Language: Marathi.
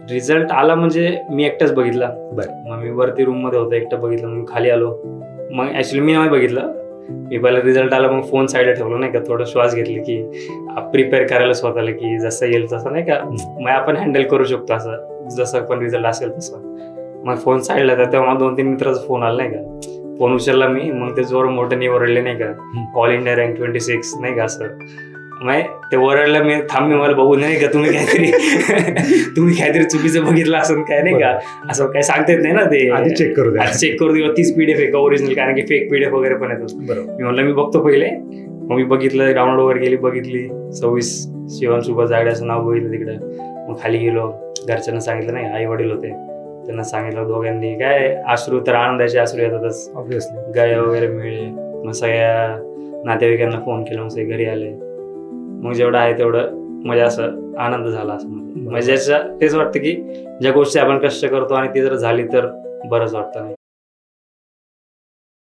रिझल्ट आला म्हणजे मी एकटाच बघितला. बरं. मग मी वरती रूम मध्ये होतो, एकटं बघितलं. मग खाली आलो. मग ऍक्च्युली मी नाही बघितलं. मी पहिला रिझल्ट आला, मग फोन साईडला ठेवलो नाही का, थोडं श्वास घेतले की प्रिपेअर करायला स्वतःला की जसं येईल तसं नाही का, मग आपण हँडल करू शकतो असं, जसं पण रिझल्ट असेल तसं. मग फोन साईडला तर तेव्हा 2-3 मित्राचा फोन आला नाही का, फोन उचलला मी. मग ते जोर मोठ्याने ओरडले नाही का, ऑल इंडिया रँक 26 नाही का असं. मग ते ओरडलं. मी थांब, मी मला बघू नाही का, तुम्ही काहीतरी चुकीचं बघितलं असं काय नाही का, असं काय सांगता येत नाही ना. ते आधी चेक करू द्या, चेक करू दे, तीच पीडीएफ आहे का ओरिजिनल, कारण की फेक पीडीएफ वगैरे पण येतात. बरोबर. मी म्हणलं मी बघतो पहिले. मग मी बघितलं, डाउनलोड वगैरे केली, बघितली. 26 शिवम सुभाष जागड्याचं नाव बघितलं तिकडे. मग खाली गेलो, घरच्यांना सांगितलं नाही, आई वडील होते, त्यांना सांगितलं. दोघांनी काय अश्रू तर आनंदाचे अश्रू येतातच ऑब्व्हियसली. गाय वगैरे मिळले. मग सगळ्या नातेवाईकांना फोन केला, मग सगळे घरी आले. मग जेवढं आहे तेवढं म्हणजे असं आनंद झाला असं म्हणजे तेच वाटतं की ज्या गोष्टी आपण कष्ट करतो आणि ती जर झाली तर बरंच वाटतं. नाही